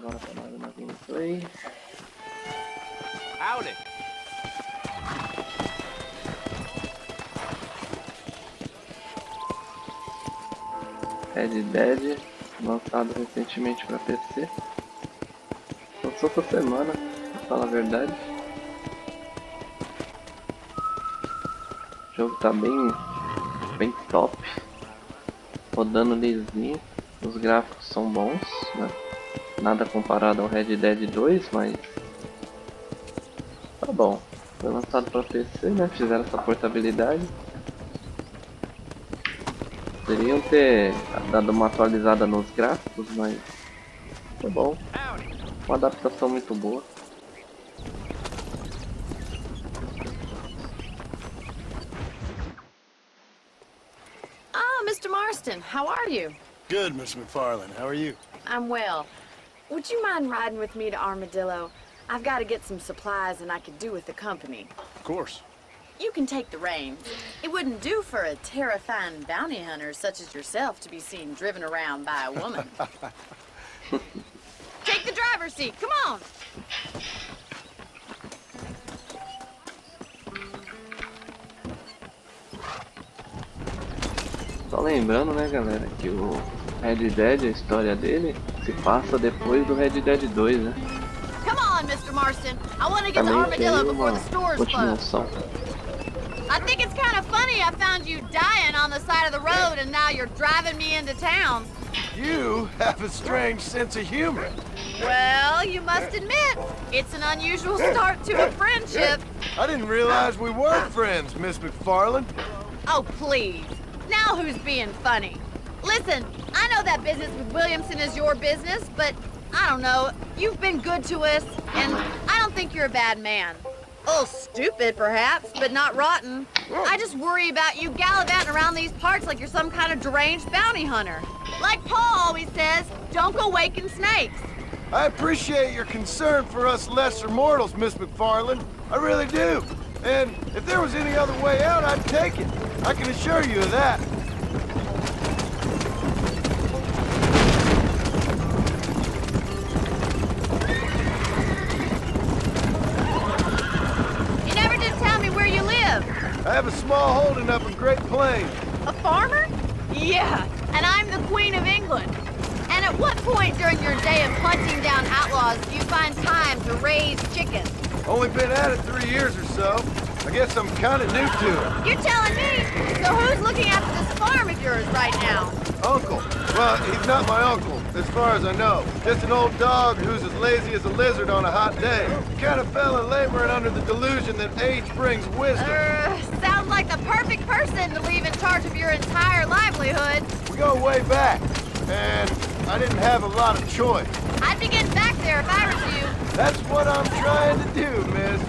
Bora pra mais uma gameplay. Howdy. Red Dead, lançado recentemente para PC. Lançou essa semana, pra falar a verdade. O jogo tá bem top, rodando lisinho. Os gráficos são bons, né? Nada comparado ao Red Dead 2, mas tá bom. Foi lançado para PC, né? Fizeram essa portabilidade. Poderiam ter dado uma atualizada nos gráficos, mas tá bom. Uma adaptação muito boa. Ah, Mr. Marston, how are you? Good, Miss McFarland. How are you? I'm well. Would you mind riding with me to Armadillo? I've got to get some supplies and I could do with the company. Of course. You can take the reins. It wouldn't do for a terrifying bounty hunter such as yourself to be seen driven around by a woman. Take the driver's seat, come on! Só lembrando, né, galera, que o Red Dead, a história dele, se passa depois do Red Dead 2, né? Come on, Mr. Marston. I want to get to Também tem Armadillo before uma the stores close. continuação. I think it's kind of funny I found you dying on the side of the road and now you're driving me into town. You have a strange sense of humor. Well, you must admit, it's an unusual start to a friendship. I didn't realize we were friends, Miss McFarland. Oh, please. Now who's being funny? Listen, I know that business with Williamson is your business, but I don't know. You've been good to us, and I don't think you're a bad man. A little stupid, perhaps, but not rotten. I just worry about you gallivanting around these parts like you're some kind of deranged bounty hunter. Like Paul always says, don't go waking snakes. I appreciate your concern for us lesser mortals, Miss McFarland. I really do. And if there was any other way out, I'd take it. I can assure you of that. You never did tell me where you live. I have a small holding up in Great Plains. A farmer? Yeah, and I'm the Queen of England. And at what point during your day of hunting down outlaws do you find time to raise chickens? Only been at it 3 years or so. I guess I'm kind of new to it. You're telling me? So who's looking after this farm of yours right now? Uncle. Well, he's not my uncle, as far as I know. Just an old dog who's as lazy as a lizard on a hot day. Kind of fella laboring under the delusion that age brings wisdom. Sounds like the perfect person to leave in charge of your entire livelihood. We go way back, and I didn't have a lot of choice. I'd be getting back there if I was you. That's what I'm trying to do, miss.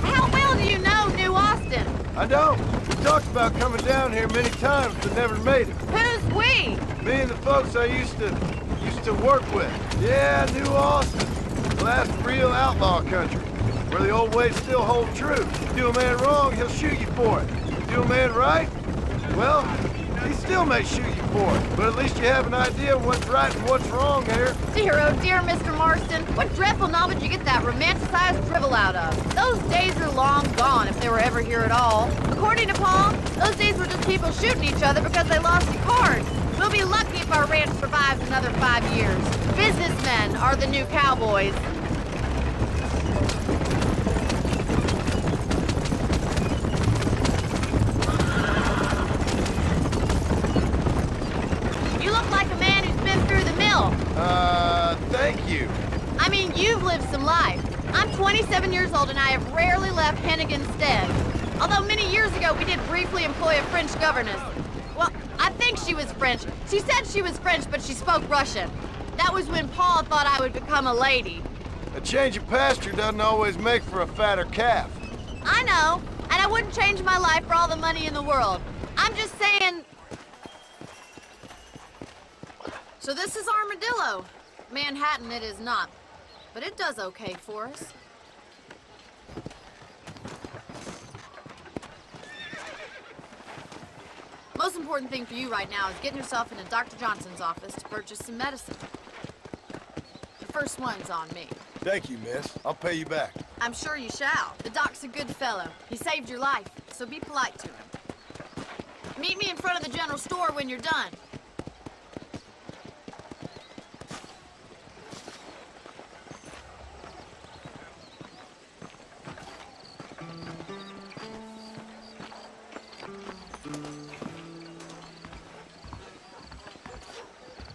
How well do you know New Austin? I don't. We talked about coming down here many times, but never made it. Who's we? Me and the folks I used to work with. Yeah, New Austin. Last real outlaw country. Where the old ways still hold true. Do a man wrong, he'll shoot you for it. Do a man right? Well, he still may shoot you for it. But at least you have an idea of what's right and what's wrong here. Dear, oh dear, Mr. Marston. What dreadful novel did you get that romanticized drivel out of? Those days are long gone, if they were ever here at all. According to Paul, those days were just people shooting each other because they lost at cards. We'll be lucky if our ranch survives another 5 years. Businessmen are the new cowboys. You look like a man who's been through the mill. Thank you. I mean, you've lived some life. I'm 27 years old and I have rarely left Hennigan's stead. Although many years ago we did briefly employ a French governess. Well, I think she was French. She said she was French, but she spoke Russian. That was when Paul thought I would become a lady. A change of pasture doesn't always make for a fatter calf. I know, and I wouldn't change my life for all the money in the world. I'm just saying... So this is Armadillo. Manhattan it is not, but it does okay for us. Most important thing for you right now is getting yourself into Dr. Johnson's office to purchase some medicine. The first one's on me. Thank you, miss. I'll pay you back. I'm sure you shall. The doc's a good fellow. He saved your life, so be polite to him. Meet me in front of the general store when you're done.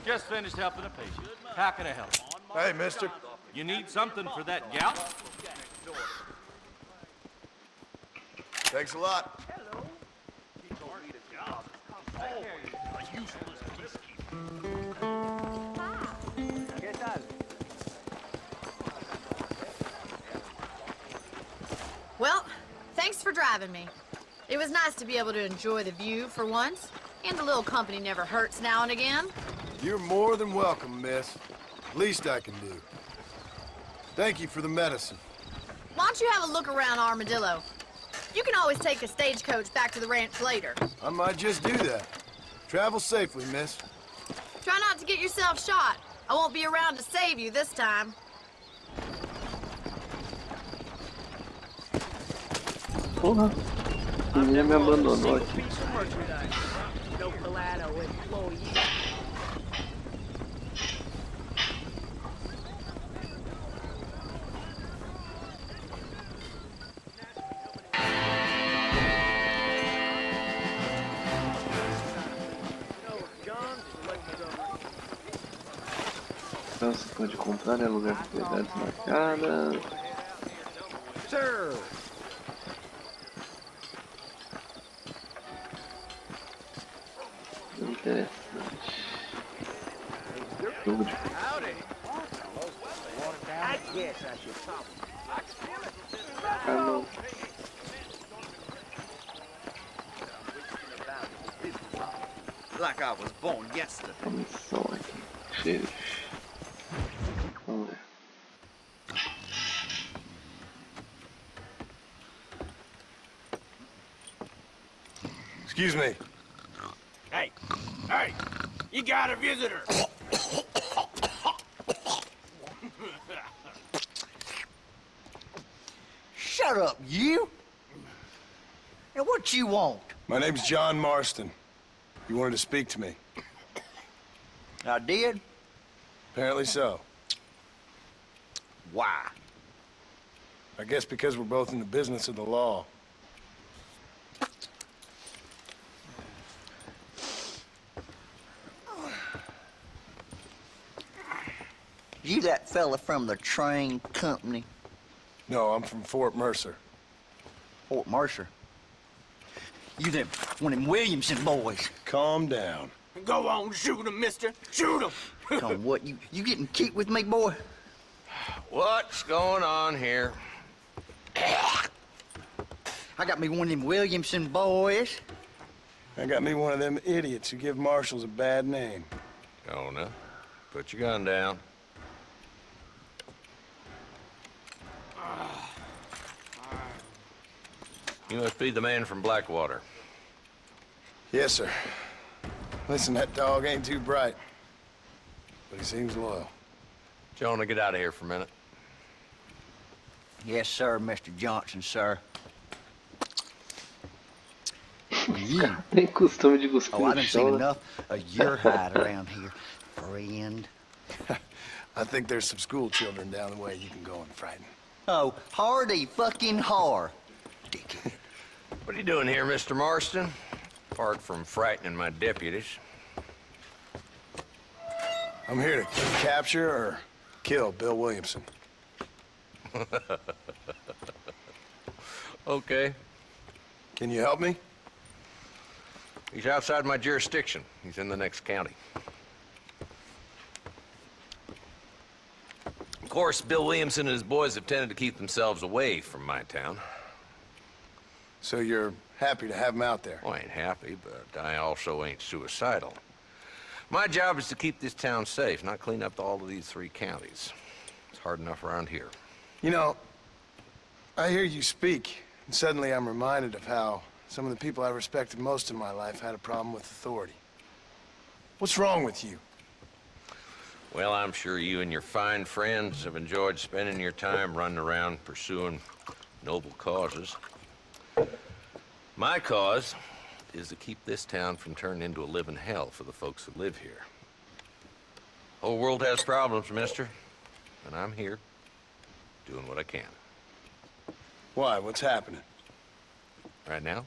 Just finished helping a patient. How can I help? Hey, mister. You need something for that gout? Thanks a lot. Well, thanks for driving me. It was nice to be able to enjoy the view for once, and a little company never hurts now and again. You're more than welcome, miss. Least I can do. Thank you for the medicine. Why don't you have a look around Armadillo? You can always take a stagecoach back to the ranch later. I might just do that. Travel safely, miss. Try not to get yourself shot. I won't be around to save you this time. Porra, a menina me abandonou aqui. Então você pode comprar, é lugar de propriedades marcadas. Sir! Interessante. Jogo de canal. Like I was born yesterday. A missão aqui. Xerife. Vamos ver. Excuse me. Hey! Hey! You got a visitor! Shut up, you! And what you want? My name's John Marston. You wanted to speak to me. I did? Apparently so. Why? I guess because we're both in the business of the law. You that fella from the train company? No, I'm from Fort Mercer. Fort Mercer? You them, one of them Williamson boys. Calm down. Go on, shoot him, mister! Shoot him! Come, what, you getting kicked with me, boy? What's going on here? I got me one of them Williamson boys. I got me one of them idiots who give marshals a bad name. Jonah, put your gun down. You must be the man from Blackwater. Yes, sir. Listen, that dog ain't too bright, but he seems loyal. Jonah, get out of here for a minute. Yes, sir, Mr. Johnson, sir. You. Tem costume de cuspir Oh, I no done seen chão, né? enough of your hide around here, friend. I think there's some school children down the way you can go and frighten. Oh, hardy fucking har. Dickhead. What are you doing here, Mr. Marston? Apart from frightening my deputies. I'm here to capture or kill Bill Williamson. Okay. Can you help me? He's outside my jurisdiction. He's in the next county. Of course, Bill Williamson and his boys have tended to keep themselves away from my town. So you're happy to have him out there? Well, I ain't happy, but I also ain't suicidal. My job is to keep this town safe, not clean up all of these 3 counties. It's hard enough around here. You know, I hear you speak, and suddenly I'm reminded of how Some of the people I respected most in my life had a problem with authority. What's wrong with you? Well, I'm sure you and your fine friends have enjoyed spending your time running around pursuing noble causes. My cause is to keep this town from turning into a living hell for the folks who live here. Whole world has problems, mister, and I'm here doing what I can. Why? What's happening? Right now,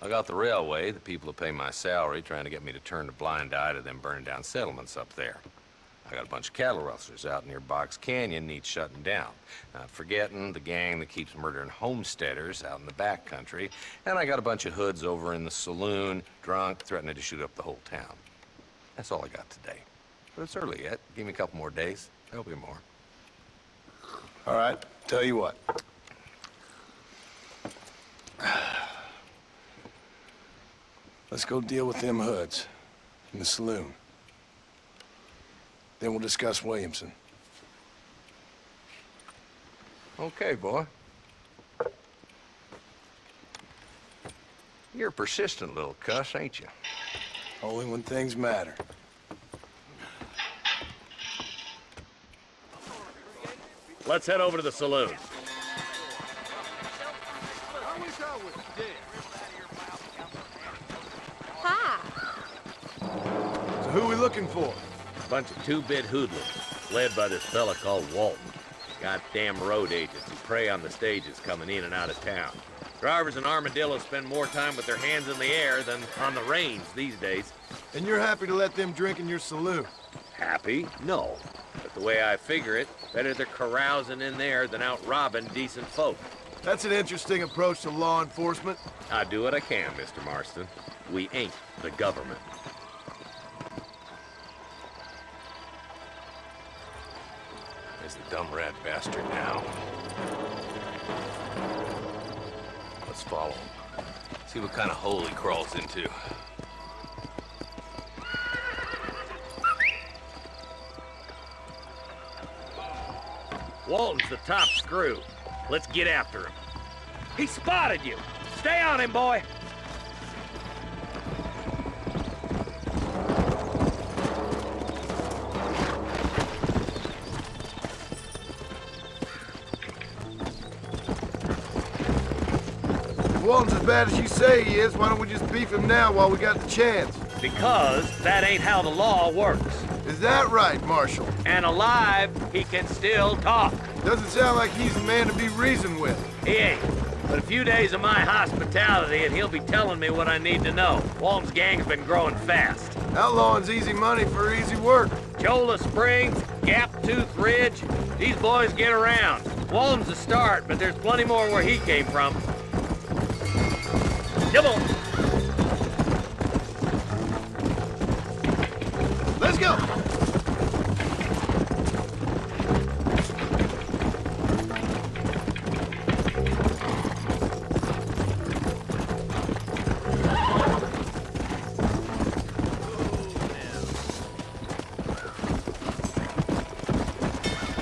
I got the railway, the people who pay my salary, trying to get me to turn a blind eye to them burning down settlements up there. I got a bunch of cattle rustlers out near Box Canyon needs shutting down. Not forgetting the gang that keeps murdering homesteaders out in the back country. And I got a bunch of hoods over in the saloon, drunk, threatening to shoot up the whole town. That's all I got today. But it's early yet. Give me a couple more days. There'll be more. All right, tell you what. Let's go deal with them hoods in the saloon. Then we'll discuss Williamson. Okay, boy. You're a persistent little cuss, ain't you? Only when things matter. Let's head over to the saloon. Hi. So who are we looking for? Bunch of two-bit hoodlums, led by this fella called Walton. Goddamn road agents who prey on the stages coming in and out of town. Drivers and armadillos spend more time with their hands in the air than on the reins these days. And you're happy to let them drink in your saloon? Happy? No. But the way I figure it, better they're carousing in there than out robbing decent folk. That's an interesting approach to law enforcement. I do what I can, Mr. Marston. We ain't the government. There's the dumb rat bastard now. Let's follow him. See what kind of hole he crawls into. Walton's the top screw. Let's get after him. He spotted you. Stay on him, boy. Walton's as bad as you say he is. Why don't we just beef him now while we got the chance? Because that ain't how the law works. Is that right, Marshal? And alive, he can still talk. Doesn't sound like he's a man to be reasoned with. He ain't. But a few days of my hospitality and he'll be telling me what I need to know. Walton's gang's been growing fast. Outlawing's easy money for easy work. Cholla Springs, Gap Tooth Ridge, these boys get around. Walton's a start, but there's plenty more where he came from. Come on. Let's go!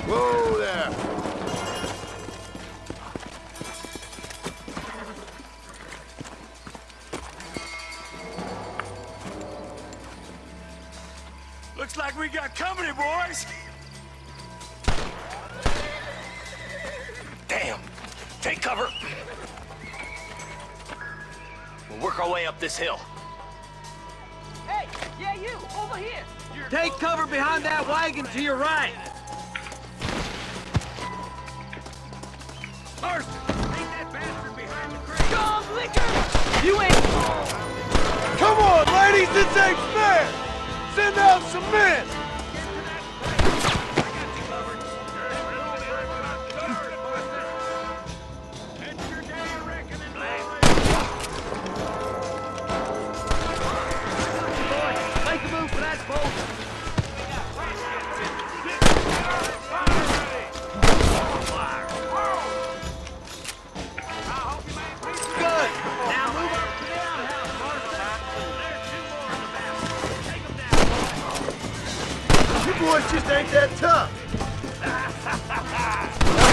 Whoa there! Looks like we got company, boys. Damn! Take cover! We'll work our way up this hill. Hey, yeah, you, over here. Take cover behind that wagon to your right. Marston, take that bastard behind the crate. Dog liquor! You ain't... Come on, ladies, this ain't fair! Send out some men! Make a move for that boat. Good. Now move up to the outhouse, Marston. You boys just ain't that tough. Now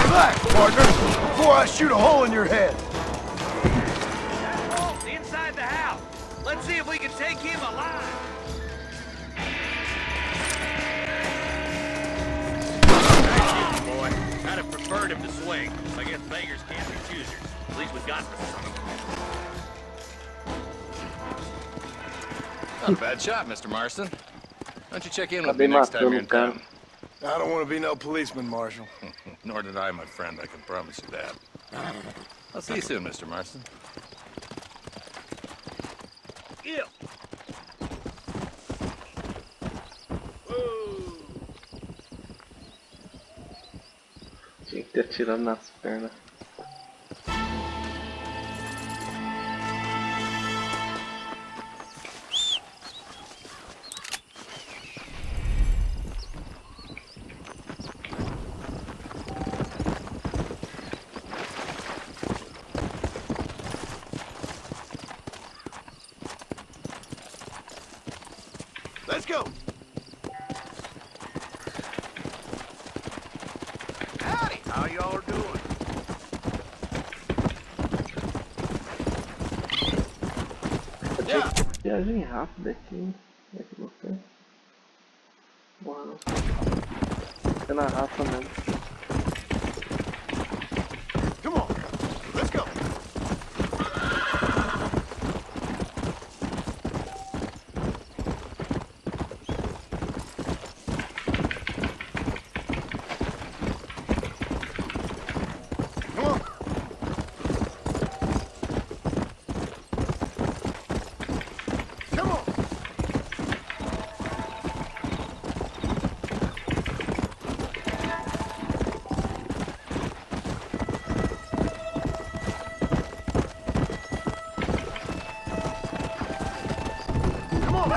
relax, partner, before I shoot a hole in your head. Let's see if we can take him alive. Boy, I'd have preferred him to swing. I guess beggars can't be choosers. At least we got the son of Not a bad shot, Mr. Marston. Why don't you check in with Acabei me next time matando you're o in cara. town? I don't want to be no policeman, Marshal. Nor did I, my friend. I can promise you that. I'll see you soon, Mr. Marston. Ew. Tinha que ter atirado nas pernas. Let's go. Howdy. How y'all are doing? Viagem rápida aqui. Como é que você? Porra, não. Fica na raça mesmo. Come on. Let's go. Come on. Come on.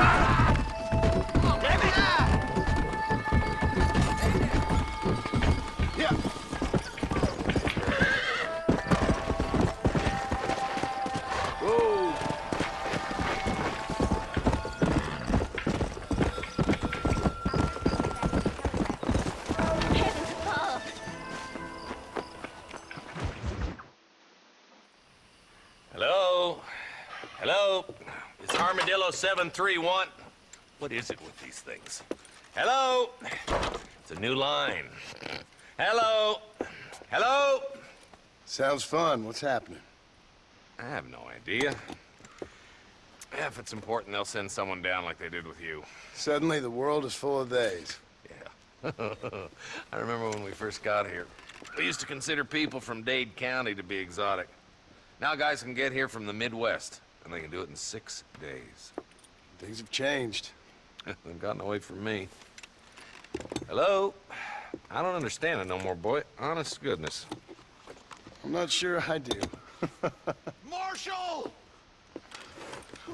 Come on. Let me out. Yeah. Whoa. Hello? Hello? It's Armadillo 731. What is it with these things? Hello? It's a new line. Hello? Hello? Sounds fun. What's happening? I have no idea. If it's important, they'll send someone down like they did with you. Suddenly the world is full of days. Yeah. I remember when we first got here. We used to consider people from Dade County to be exotic. Now guys can get here from the Midwest, and they can do it in 6 days. Things have changed. They've gotten away from me. Hello? I don't understand it no more, boy. Honest to goodness. I'm not sure I do. Marshal!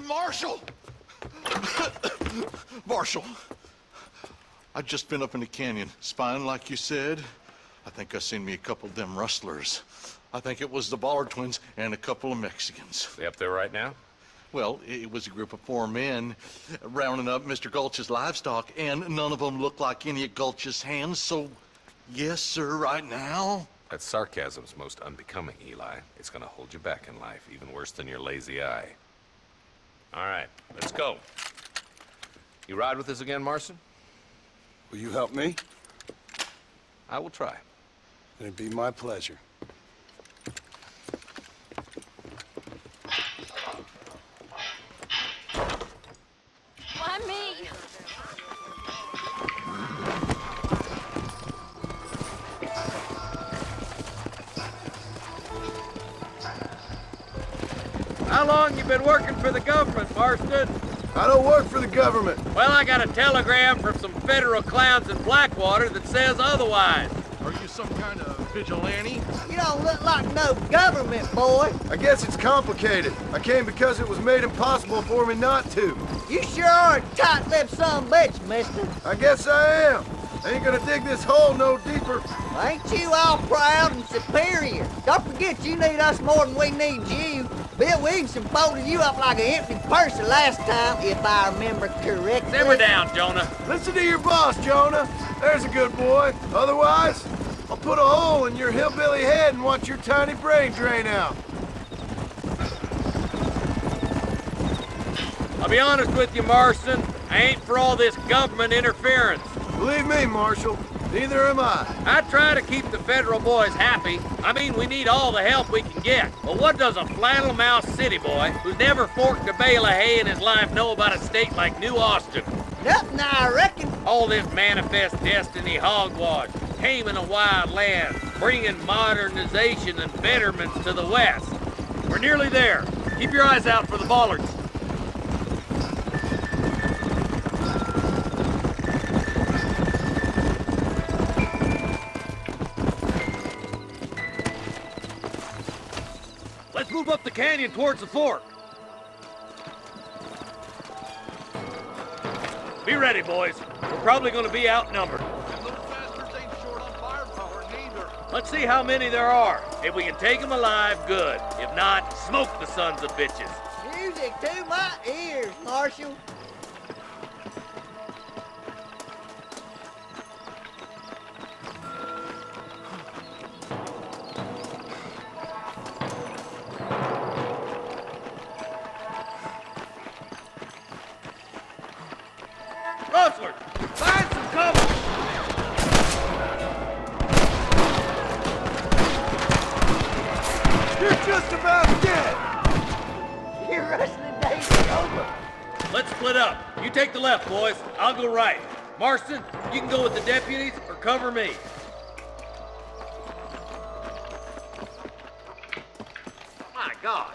Marshal! Marshal! I just been up in the canyon, spying like you said. I think I seen me a couple of them rustlers. I think it was the Ballard twins and a couple of Mexicans. They up there right now? Well, it was a group of 4 men rounding up Mr. Gulch's livestock, and none of them looked like any of Gulch's hands, so yes, sir, right now. That sarcasm's most unbecoming, Eli. It's gonna hold you back in life, even worse than your lazy eye. All right, let's go. You ride with us again, Marston? Will you help me? I will try. It'd be my pleasure. Why me? How long you been working for the government, Marston? I don't work for the government. Well, I got a telegram from some federal clowns in Blackwater that says otherwise. Are you some kind of vigilante? You don't look like no government, boy. I guess it's complicated. I came because it was made impossible for me not to. You sure are a tight-lipped son of a bitch, mister. I guess I am. I ain't gonna dig this hole no deeper. Ain't you all proud and superior? Don't forget you need us more than we need you. Bill Williamson folded you up like an empty purse the last time, if I remember correctly. Simmer down, Jonah. Listen to your boss, Jonah. There's a good boy. Otherwise, I'll put a hole in your hillbilly head and watch your tiny brain drain out. I'll be honest with you, Marston. I ain't for all this government interference. Believe me, Marshal, neither am I. I try to keep the federal boys happy. I mean, we need all the help we can get. But what does a flannel-mouthed city boy who's never forked a bale of hay in his life know about a state like New Austin? Nothing, I reckon. All this manifest destiny hogwash, taming a wild land, bringing modernization and betterments to the West. We're nearly there. Keep your eyes out for the bollards. Let's move up the canyon towards the fork. Be ready, boys. We're probably going to be outnumbered. And those bastards ain't short on firepower, neither. Let's see how many there are. If we can take them alive, good. If not, smoke the sons of bitches. Music to my ears, Marshal. Rustlers, find some cover! You're just about dead. Your rustling days are over. Let's split up. You take the left, boys. I'll go right. Marston, you can go with the deputies or cover me. My God.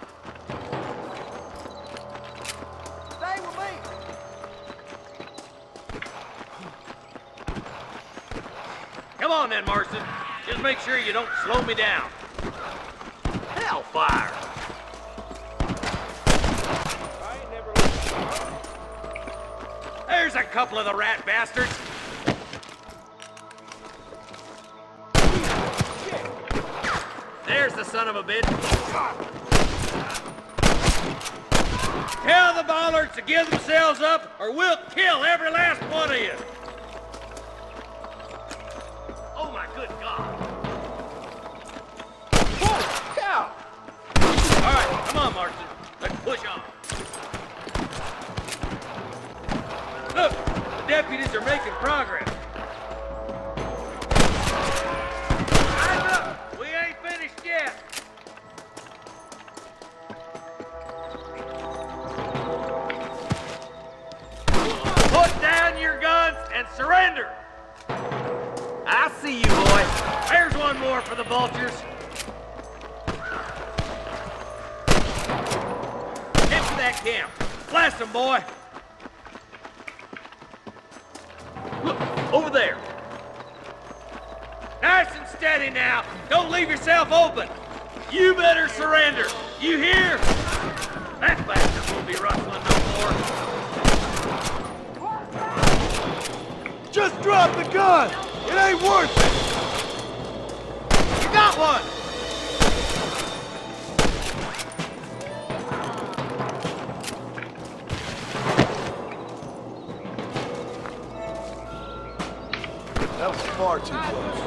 Stay with me. Come on then, Marston. Just make sure you don't slow me down. Hellfire! There's a couple of the rat bastards. There's the son of a bitch. Tell the bollards to give themselves up, or we'll kill every last one of you. Oh my good God. Holy cow! All right, come on, Marston. Let's push on. Look, the deputies are making progress. Eyes up! We ain't finished yet. Put down your guns and surrender. I see you, boy. There's one more for the vultures. Head for that camp. Blast them, boy. Look, over there. Nice and steady now. Don't leave yourself open. You better surrender. You hear? That bastard won't be rustling no more. Just drop the gun. It ain't worth it. You got one. That was far too close.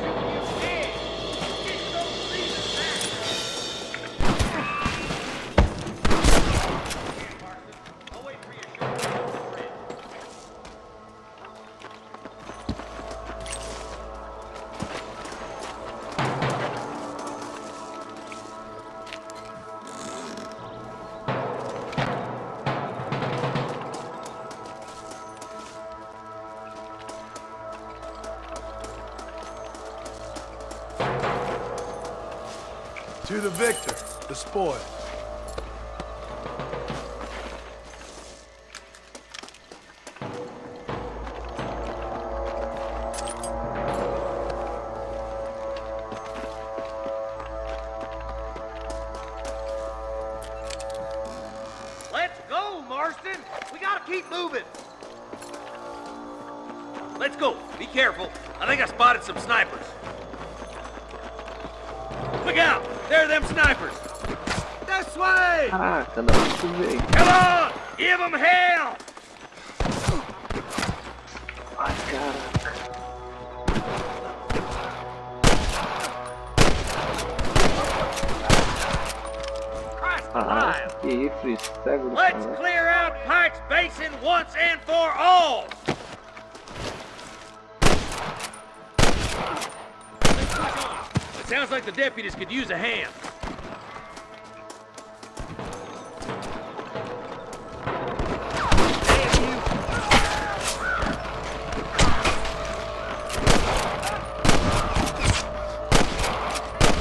To the victor, the spoil. Let's go, Marston. We gotta keep moving. Let's go. Be careful. I think I spotted some snipers. Look out! There are them snipers! This way! Caraca, da onde tu veio? Come on! Give them hell! Ai, caraca. Christ Caraca, alive! que rifle cego do Let's caralho. clear out Pike's basin once and for all! Let's push on. It sounds like the deputies could use a hand.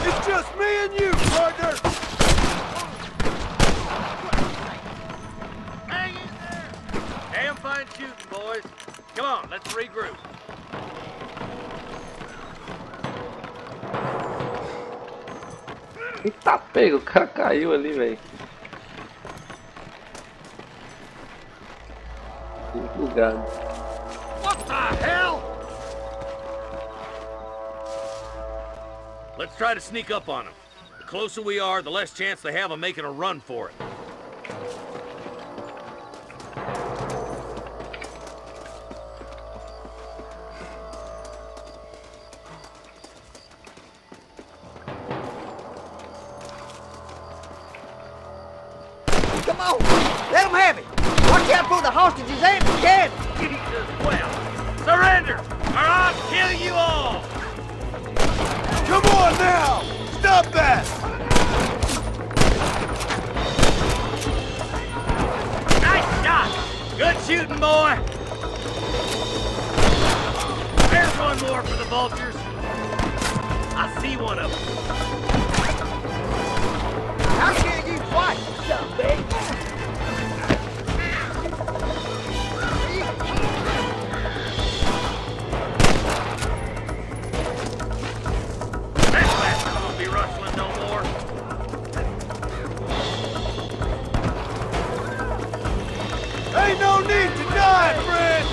It's just me and you, partner! Hang in there! Damn fine shooting, boys. Come on, let's regroup. Eita pega, o cara caiu ali, velho. Bugado. What the hell? Let's try to sneak up on them. The closer we are, the less chance they have of making a run for it. Come on, let them have it. Watch out for the hostages and the cabin. Jesus, well, surrender, or I'll kill you all! Come on now! Stop that! Nice shot! Good shooting, boy! There's one more for the vultures. I see one of them. I'll kill you twice, son of a bitch. That bastard won't be rustling no more. Ain't no need to die, friend!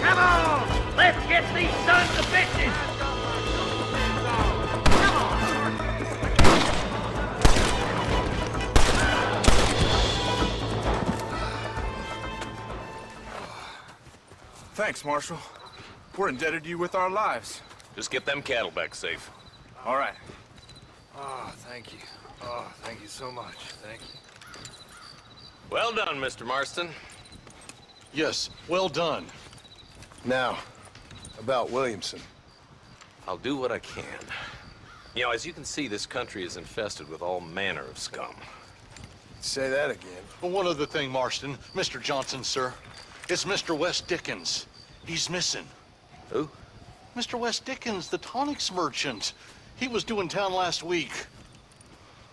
Come on! Let's get these sons of bitches! Come on! Thanks, Marshal. We're indebted to you with our lives. Just get them cattle back safe. All right. Oh, thank you. Oh, thank you so much. Thank you. Well done, Mr. Marston. Yes, well done. Now, about Williamson. I'll do what I can. You know, as you can see, this country is infested with all manner of scum. Say that again. Well, one other thing, Marston. Mr. Johnson, sir. It's Mr. Wes Dickens. He's missing. Who? Mr. Wes Dickens, the tonics merchant. He was due in town last week.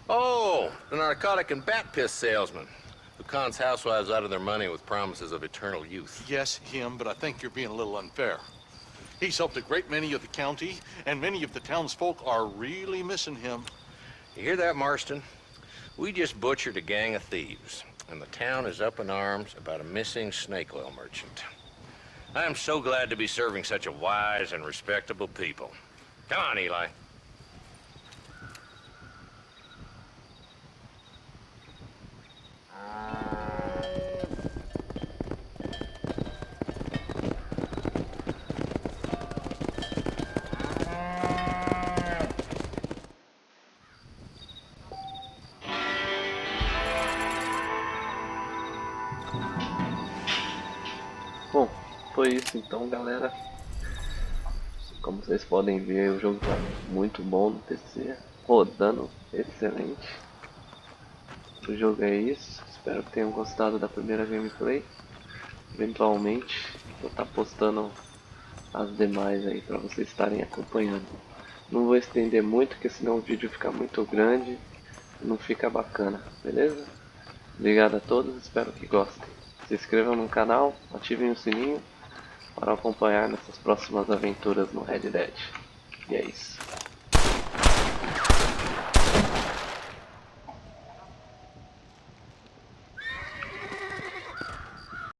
Oh, the narcotic and bat piss salesman who cons housewives out of their money with promises of eternal youth. Yes, him, but I think you're being a little unfair. He's helped a great many of the county, and many of the townsfolk are really missing him. You hear that, Marston? We just butchered a gang of thieves, and the town is up in arms about a missing snake oil merchant. I am so glad to be serving such a wise and respectable people. Come on, Eli. Bom, foi isso então, galera. Como vocês podem ver, o jogo tá muito bom no PC, rodando excelente. O jogo é isso. Espero que tenham gostado da primeira gameplay. Eventualmente vou estar postando as demais aí para vocês estarem acompanhando. Não vou estender muito, porque senão o vídeo fica muito grande e não fica bacana, beleza? Obrigado a todos, espero que gostem. Se inscrevam no canal, ativem o sininho para acompanhar nessas próximas aventuras no Red Dead. E é isso.